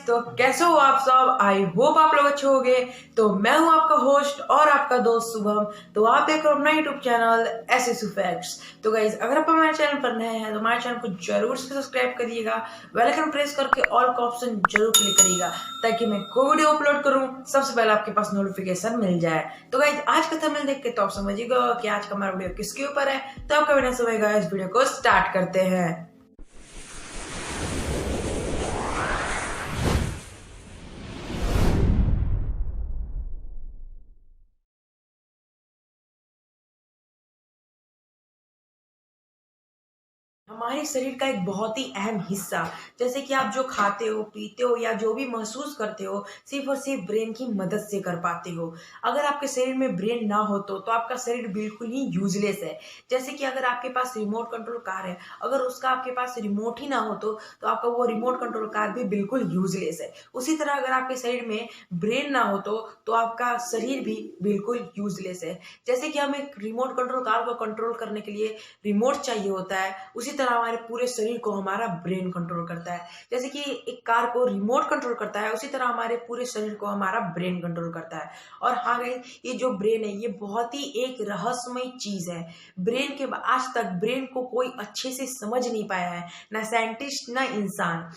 तो कैसे हो आप सब। आई होप आप लोग अच्छे होंगे। तो मैं हूं आपका होस्ट और आपका दोस्त शुभम। तो आप देख रहे हो अपना यूट्यूब चैनल एसएसयू फैक्ट्स। तो गाइज अगर आप हमारे चैनल पर नए हैं तो हमारे चैनल को जरूर से सब्सक्राइब करिएगा, बेल आइकन प्रेस करके ऑल का ऑप्शन जरूर क्लिक करिएगा ताकि मैं कोई वीडियो अपलोड करूं सबसे पहले आपके पास नोटिफिकेशन मिल जाए। तो गाइज आज का थंबनेल देख के तो आप समझिएगा कि आज का हमारा वीडियो किसके ऊपर है। तो आपका बिना समय गए इस वीडियो को स्टार्ट करते हैं। हमारे शरीर का एक बहुत ही अहम हिस्सा, जैसे कि आप जो खाते हो पीते हो या जो भी महसूस करते हो सिर्फ और सिर्फ ब्रेन की मदद से कर पाते हो। अगर आपके शरीर में ब्रेन ना हो तो आपका शरीर बिल्कुल ही यूजलेस है। जैसे कि अगर आपके पास रिमोट कंट्रोल कार है, अगर उसका आपके पास रिमोट ही ना हो तो आपका वो रिमोट कंट्रोल कार भी बिल्कुल यूजलेस है। उसी तरह अगर आपके शरीर में ब्रेन ना हो तो आपका शरीर भी बिल्कुल यूजलेस है। जैसे कि हमें रिमोट कंट्रोल कार को कंट्रोल करने के लिए रिमोट चाहिए होता है, उसी तरह हमारे पूरे शरीर को हमारा ब्रेन कंट्रोल करता है। जैसे कि एक कार को रिमोट कंट्रोल करता है, उसी तरह हमारे पूरे शरीर को हमारा ब्रेन कंट्रोल करता है। और हाँ गाइस, ये जो ब्रेन है ये बहुत ही एक रहस्यमय चीज है। ब्रेन के आज तक ब्रेन को कोई अच्छे से समझ नहीं पाया है, ना साइंटिस्ट ना इंसान।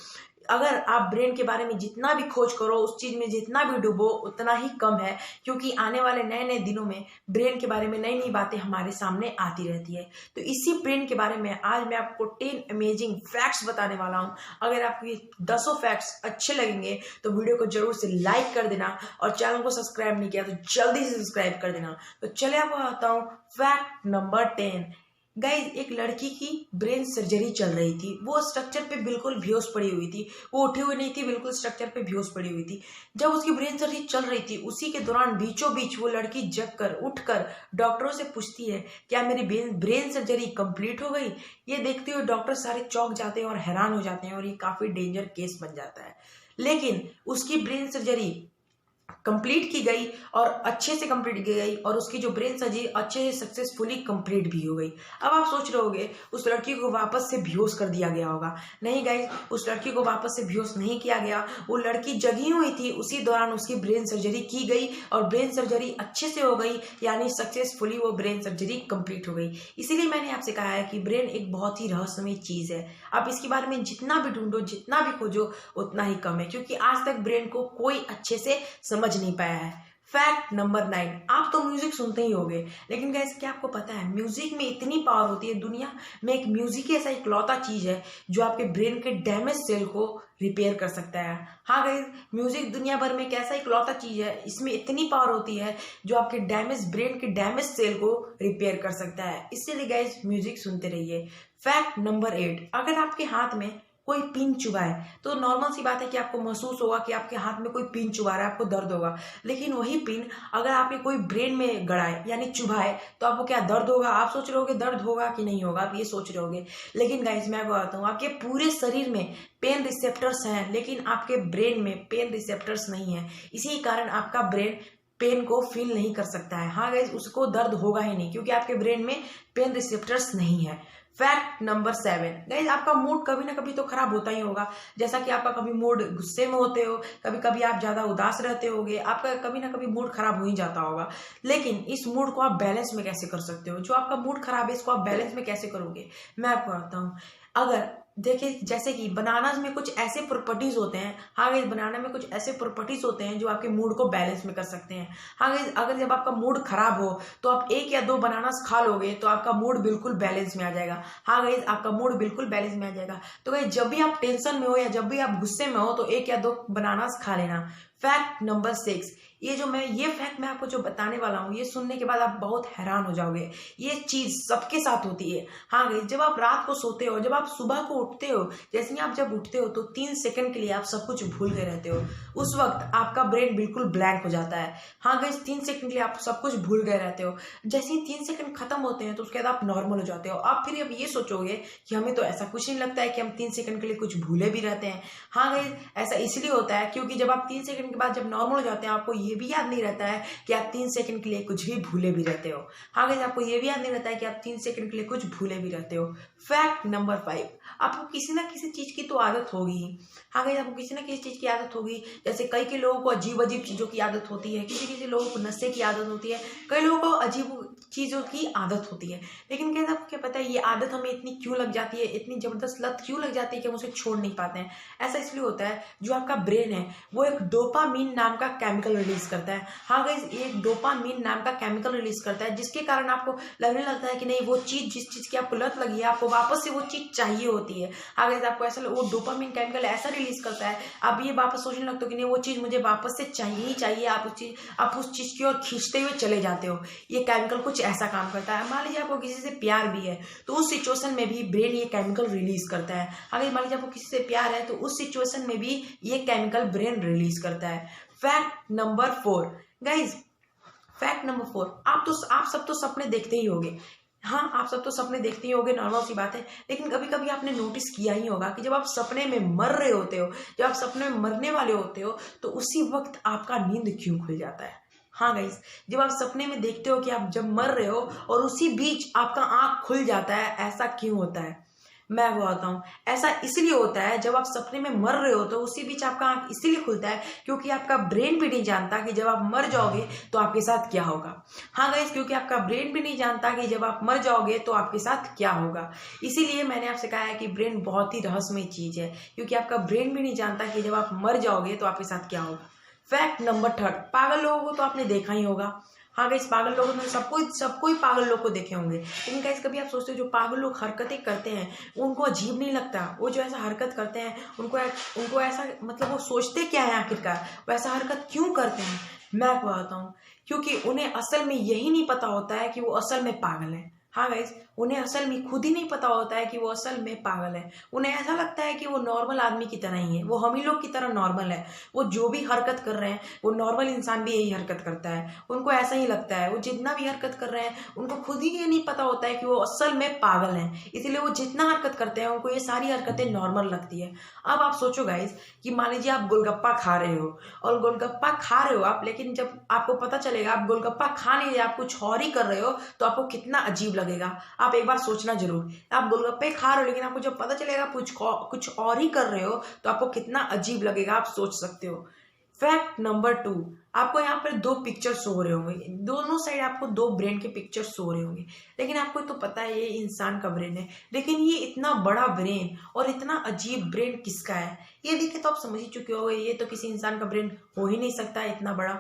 अगर आप ब्रेन के बारे में जितना भी खोज करो, उस चीज में जितना भी डूबो उतना ही कम है, क्योंकि आने वाले नए नए दिनों में ब्रेन के बारे में नई नई बातें हमारे सामने आती रहती है। तो इसी ब्रेन के बारे में आज मैं आपको 10 अमेजिंग फैक्ट्स बताने वाला हूं। अगर आपको ये 10 फैक्ट्स अच्छे लगेंगे तो वीडियो को जरूर से लाइक कर देना, और चैनल को सब्सक्राइब नहीं किया तो जल्दी से सब्सक्राइब कर देना। तो चले आपको बताता हूँ फैक्ट नंबर 10। गाइज, एक लड़की की ब्रेन सर्जरी चल रही थी। वो स्ट्रक्चर पे बिल्कुल बेहोश पड़ी हुई थी, वो उठी हुई नहीं थी, बिल्कुल स्ट्रक्चर पे बेहोश पड़ी हुई थी। जब उसकी ब्रेन सर्जरी चल रही थी उसी के दौरान बीचों बीच वो लड़की जग कर उठकर डॉक्टरों से पूछती है, क्या मेरी ब्रेन सर्जरी कंप्लीट हो गई। ये देखते हुए डॉक्टर सारे चौंक जाते हैं और हैरान हो जाते हैं, और ये काफी डेंजर केस बन जाता है। लेकिन उसकी ब्रेन सर्जरी कंप्लीट की गई और अच्छे से कंप्लीट की गई, और उसकी जो ब्रेन सर्जरी अच्छे से सक्सेसफुली कंप्लीट भी हो गई। अब आप सोच रहे होगे उस लड़की को वापस से बेहोश कर दिया गया होगा। नहीं गाइस, उस लड़की को वापस से बेहोश नहीं किया गया। वो लड़की जगी हुई थी, उसी दौरान उसकी ब्रेन सर्जरी की गई और ब्रेन सर्जरी अच्छे से हो गई, यानी सक्सेसफुली वो ब्रेन सर्जरी कंप्लीट हो गई। इसीलिए मैंने आपसे कहा है कि ब्रेन एक बहुत ही रहस्यमय चीज है। आप इसके बारे में जितना भी ढूंढो जितना भी खोजो उतना ही कम है, क्योंकि आज तक ब्रेन को कोई अच्छे से समझ नहीं पाया है। Fact number 9। आप तो म्यूजिक सुनते ही होंगे, लेकिन गाइस क्या आपको पता है म्यूजिक में इतनी पावर होती है। दुनिया में एक म्यूजिक ऐसा इकलौता चीज है जो आपके ब्रेन के डैमेज सेल को रिपेयर कर सकता है। हाँ गाइस, म्यूजिक दुनिया भर में एक ऐसा इकलौता चीज है, इसमें इतनी पावर होती है जो आपके ब्रेन के डैमेज सेल को रिपेयर कर सकता है। इसीलिए गाइस म्यूजिक सुनते रहिए। Fact number 8। अगर आपके हाथ में कोई पिन चुभाए तो नॉर्मल सी बात है कि आपको महसूस होगा कि आपके हाथ में कोई पिन चुभा रहा है, आपको दर्द होगा। लेकिन वही पिन अगर आपके कोई ब्रेन में गड़ाए यानी चुभाए तो आपको क्या दर्द होगा। आप सोच रहे होगे दर्द होगा कि नहीं होगा, आप ये सोच रहे होगे। लेकिन गाइस मैं आपको बताता हूँ, आपके पूरे शरीर में पेन रिसेप्टर्स हैं, लेकिन आपके ब्रेन में पेन रिसेप्टर्स नहीं है। इसी कारण आपका ब्रेन पेन को फील नहीं कर सकता है। हाँ गाइस, उसको दर्द होगा ही नहीं, क्योंकि आपके ब्रेन में पेन रिसेप्टर्स नहीं है। Fact number 7। गाइस, आपका मूड कभी ना कभी तो खराब होता ही होगा। जैसा कि आपका कभी मूड गुस्से में होते हो, कभी कभी आप ज्यादा उदास रहते होगे, आपका कभी ना कभी मूड खराब हो ही जाता होगा। लेकिन इस मूड को आप बैलेंस में कैसे कर सकते हो। जो आपका मूड खराब है इसको आप बैलेंस में कैसे करोगे, मैं आपको बताता हूँ। अगर देखिए, जैसे कि बनानास में कुछ ऐसे प्रॉपर्टीज होते हैं। हाँ गाइस, बनाना में कुछ ऐसे प्रॉपर्टीज होते हैं जो आपके मूड को बैलेंस में कर सकते हैं। हाँ गाइस, अगर जब आपका मूड खराब हो तो आप 1 या 2 बनानास खा लोगे तो आपका मूड बिल्कुल बैलेंस में आ जाएगा। हाँ गाइस, आपका मूड बिल्कुल बैलेंस में आ जाएगा। तो गाइस, जब भी आप टेंशन में हो या जब भी आप गुस्से में हो तो 1 या 2 बनानास खा लेना। Fact number 6। ये फैक्ट मैं आपको जो बताने वाला हूँ, ये सुनने के बाद आप बहुत हैरान हो जाओगे। ये चीज सबके साथ होती है। हाँ गाइस, जब आप रात को सोते हो, जब आप सुबह को उठते हो, जैसे ही आप जब उठते हो तो 3 सेकंड के लिए आप सब कुछ भूल गए रहते हो। उस वक्त आपका ब्रेन बिल्कुल ब्लैंक हो जाता है। हाँ गाइस, 3 सेकंड के लिए आप सब कुछ भूल गए रहते हो। जैसे ही 3 सेकंड खत्म होते हैं तो उसके बाद आप नॉर्मल हो जाते हो। आप फिर अब ये सोचोगे कि हमें तो ऐसा कुछ नहीं लगता है कि हम 3 सेकंड के लिए कुछ भूले भी रहते हैं। हाँ गाइस, ऐसा इसलिए होता है क्योंकि जब आप 3 सेकंड सेकंड के बाद जब नॉर्मल हो जाते हैं आपको ये भी याद नहीं रहता है कि आप 3 सेकंड के लिए कुछ भी भूले भी रहते हो। हाँ गाइस, आपको ये भी याद नहीं रहता है कि आप 3 सेकंड के लिए कुछ भूले भी रहते हो। फैक्ट नंबर 5, आपको किसी ना किसी चीज की तो आदत होगी। हाँ गाइस, आपको किसी ना किसी चीज की आदत होगी। जैसे कई के लोगों को अजीब अजीब चीजों की आदत होती है, किसी किसी लोगों को नशे की आदत होती है, कई लोगों को अजीब चीजों की आदत होती है। लेकिन क्या आपको क्या पता है ये आदत हमें इतनी क्यों लग जाती है, इतनी जबरदस्त लत क्यों लग जाती है कि हम उसे छोड़ नहीं पाते हैं? ऐसा इसलिए होता है, जो आपका ब्रेन है वो एक डोपामीन नाम का केमिकल रिलीज करता है। हाँ गाइस, एक डोपामीन नाम का केमिकल रिलीज करता है, जिसके कारण आपको लगने लगता है कि नहीं, वो चीज जिस चीज की आपको लत लगी है आपको वापस से वो चीज चाहिए होती है। हाँ गाइस, आपको ऐसा वो डोपामीन केमिकल ऐसा रिलीज करता है, आप ये वापस सोचने लगते हो कि नहीं वो चीज मुझे वापस से चाहिए ही चाहिए। आप उस चीज की ओर खींचते हुए चले जाते हो। ये केमिकल कुछ ऐसा काम करता है। मान लीजिए आपको किसी से प्यार भी है तो उस सिचुएशन में भी ब्रेन ये केमिकल रिलीज करता है। अगर मान लीजिए आपको किसी से प्यार है तो उस सिचुएशन में भी ये केमिकल ब्रेन रिलीज करता है। Fact number 4 guys, fact number 4, आप सब तो सपने देखते ही होंगे। हाँ, आप सब तो सपने देखते ही होंगे, नॉर्मल सी बात है। लेकिन कभी कभी आपने नोटिस किया ही होगा कि जब आप सपने में मर रहे होते हो, जब आप सपने में मरने वाले होते हो, तो उसी वक्त आपका नींद क्यों खुल जाता है? हाँ गाइस, जब आप सपने में देखते हो कि आप जब मर रहे हो और उसी बीच आपका आंख खुल जाता है, ऐसा क्यों होता है? मैं बताता हूँ। ऐसा इसलिए होता है, जब आप सपने में मर रहे हो तो उसी बीच आपका आंख इसीलिए खुलता है क्योंकि आपका ब्रेन भी नहीं जानता कि जब आप मर जाओगे तो आपके साथ क्या होगा। हाँ गाइस, क्योंकि आपका ब्रेन भी नहीं जानता कि जब आप मर जाओगे तो आपके साथ क्या होगा। इसीलिए मैंने आपसे कहा है कि ब्रेन बहुत ही रहस्यमय चीज है, क्योंकि आपका ब्रेन भी नहीं जानता कि जब आप मर जाओगे तो आपके साथ क्या होगा। फैक्ट नंबर 3, पागल लोगों को तो आपने देखा ही होगा। हाँ गाइस, पागल लोगों ने सबको ही पागल लोग को देखे होंगे। लेकिन गाइस, कभी आप सोचते हो जो पागल लोग हरकतें करते हैं उनको अजीब नहीं लगता? वो जो ऐसा हरकत करते हैं उनको ऐसा मतलब वो सोचते क्या है आखिरकार, वो ऐसा हरकत क्यों करते हैं? मैं बताता हूँ, क्योंकि उन्हें असल में यही नहीं पता होता है कि वो असल में पागल है। हाँ गाइस, उन्हें असल में खुद ही नहीं पता होता है कि वो असल में पागल है। उन्हें ऐसा लगता है कि वो नॉर्मल आदमी की तरह ही है, वो हम ही लोग की तरह नॉर्मल है। वो जो भी हरकत कर रहे हैं वो नॉर्मल इंसान भी यही हरकत करता है, उनको ऐसा ही लगता है। वो जितना भी हरकत कर रहे हैं उनको खुद ही ये नहीं पता होता है कि वो असल में पागल हैं, इसलिए वो जितना हरकत करते हैं उनको ये सारी हरकतें नॉर्मल लगती है। अब आप सोचो गाइस कि मान लीजिए आप गोलगप्पा खा रहे हो और गोलगप्पा खा रहे हो आप, लेकिन जब आपको पता चलेगा आप गोलगप्पा खा नहीं रहे, आप कुछ और ही कर रहे हो, तो आपको कितना अजीब लगेगा। आप एक बार सोचना जरूर, आप गोलगप्पे खा रहे हो लेकिन आपको जब पता चलेगा कुछ और ही कर रहे हो तो आपको कितना अजीब लगेगा, आप सोच सकते हो। फैक्ट नंबर 2, आपको यहाँ पर 2 पिक्चर शो हो रहे होंगे, दोनों साइड आपको 2 ब्रेन के पिक्चर शो हो रहे होंगे। लेकिन आपको तो पता है ये इंसान का ब्रेन है, लेकिन ये इतना बड़ा ब्रेन और इतना अजीब ब्रेन किसका है? ये देखे तो आप समझ ही चुके होंगे, ये तो किसी इंसान का ब्रेन हो ही नहीं सकता इतना बड़ा।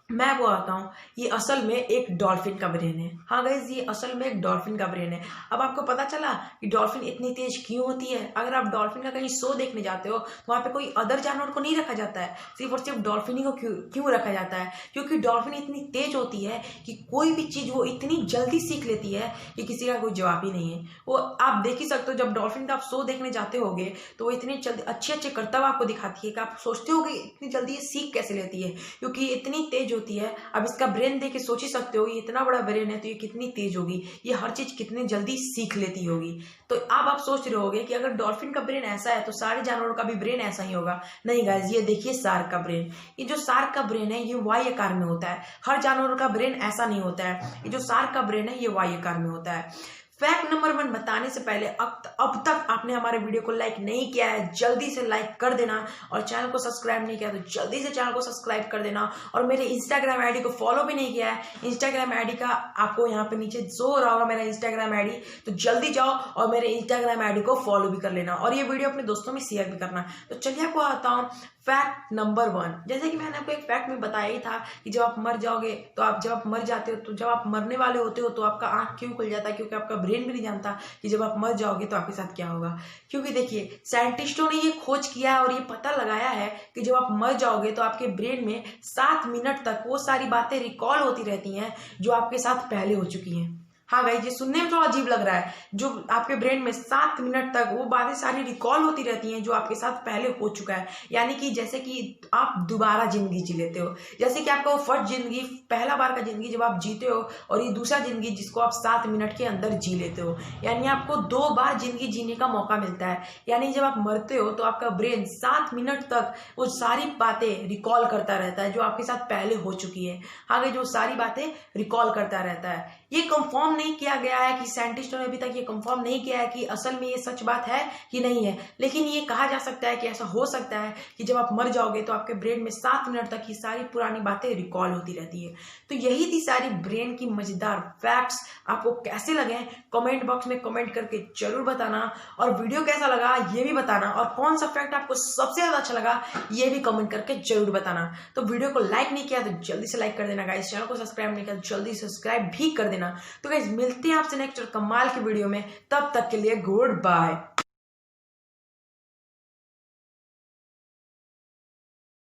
मैं वो आता हूँ, ये असल में एक डॉल्फिन का ब्रेन है। हाँ गाइस, ये असल में एक डॉल्फिन का ब्रेन है। अब आपको पता चला कि डॉल्फिन इतनी तेज क्यों होती है। अगर आप डॉल्फिन का कहीं शो देखने जाते हो तो वहाँ पे कोई अदर जानवर को नहीं रखा जाता है, सिर्फ और सिर्फ डॉल्फिन ही को क्यों रखा जाता है? क्योंकि डॉल्फिन इतनी तेज होती है कि कोई भी चीज वो इतनी जल्दी सीख लेती है कि किसी का कोई जवाब ही नहीं है। वो आप देख ही सकते हो, जब डॉल्फिन का आप शो देखने जाते होगे तो वो इतने जल्दी अच्छे करतब आपको दिखाती है कि आप सोचते हो कि इतनी जल्दी ये सीख कैसे लेती है, क्योंकि ये इतनी तेज होती है। अब इसका ब्रेन देख के सोच ही सकते हो, ये इतना बड़ा ब्रेन है तो ये कितनी तेज होगी, ये हर चीज कितनी जल्दी सीख लेती होगी। तो अब आप सोच रहे होगे कि अगर डॉल्फिन का ब्रेन ऐसा है तो सारे जानवरों का भी ब्रेन ऐसा ही होगा। नहीं गाइस, ये देखिए शार्क का ब्रेन, ये जो शार्क का ब्रेन है ये वाई आकार में होता है। हर जानवरों का ब्रेन ऐसा नहीं होता है, ये जो शार्क का ब्रेन है ये वाई आकार में होता है। फैक्ट नंबर 1 बताने से पहले अब तक आपने हमारे वीडियो को लाइक नहीं किया है, जल्दी से लाइक कर देना, और चैनल को सब्सक्राइब नहीं किया तो जल्दी से चैनल को सब्सक्राइब कर देना, और मेरे इंस्टाग्राम आईडी को फॉलो भी नहीं किया है। इंस्टाग्राम आईडी का आपको यहाँ पे नीचे शो हो रहा होगा मेरा इंस्टाग्राम आईडी, तो जल्दी जाओ और मेरे इंस्टाग्राम आईडी को फॉलो भी कर लेना, और ये वीडियो अपने दोस्तों में शेयर भी करना। तो चलिए आपको आता हूँ फैक्ट नंबर 1। जैसे कि मैंने आपको एक फैक्ट में बताया ही था कि जब आप मर जाओगे तो जब आप मर जाते हो, तो जब आप मरने वाले होते हो तो आपका आंख क्यों खुल जाता है? क्योंकि आपका ब्रेन भी नहीं जानता कि जब आप मर जाओगे तो आपके साथ क्या होगा। क्योंकि देखिए, साइंटिस्टों ने ये खोज किया है और ये पता लगाया है कि जब आप मर जाओगे तो आपके ब्रेन में 7 मिनट तक वो सारी बातें रिकॉल होती रहती हैं जो आपके साथ पहले हो चुकी हैं। हाँ गाइस, ये सुनने में थोड़ा अजीब लग रहा है। जो आपके ब्रेन में 7 मिनट तक वो बातें सारी रिकॉल होती रहती हैं जो आपके साथ पहले हो चुका है। यानी कि जैसे कि आप दोबारा जिंदगी जी लेते हो। जैसे कि आपका वो फर्स्ट जिंदगी, पहला बार का जिंदगी जब आप जीते हो, और ये दूसरा जिंदगी जिसको आप 7 मिनट के अंदर जी लेते हो। यानी आपको 2 बार जिंदगी जीने का मौका मिलता है। यानी जब आप मरते हो तो आपका ब्रेन 7 मिनट तक वो सारी बातें रिकॉल करता रहता है जो आपके साथ पहले हो चुकी है। आगे जो सारी बातें रिकॉल करता रहता है। ये कंफर्म नहीं किया गया है कि साइंटिस्टों ने अभी तक ये कंफर्म नहीं किया है कि असल में ये सच बात है कि नहीं है, लेकिन ये कहा जा सकता है कि ऐसा हो सकता है कि जब आप मर जाओगे तो आपके ब्रेन में 7 मिनट तक ये सारी पुरानी बातें रिकॉल होती रहती है। तो यही थी सारी ब्रेन की मजेदार फैक्ट्स। आपको कैसे लगे कमेंट बॉक्स में कमेंट करके जरूर बताना, और वीडियो कैसा लगा ये भी बताना, और कौन सा फैक्ट आपको सबसे ज्यादा अच्छा लगा ये भी कमेंट करके जरूर बताना। तो वीडियो को लाइक नहीं किया तो जल्दी से लाइक कर देना गाइस, चैनल को सब्सक्राइब नहीं किया तो जल्दी सब्सक्राइब भी कर देना। तो गाइस मिलते हैं आपसे नेक्स्ट और कमाल की वीडियो में, तब तक के लिए गुड बाय।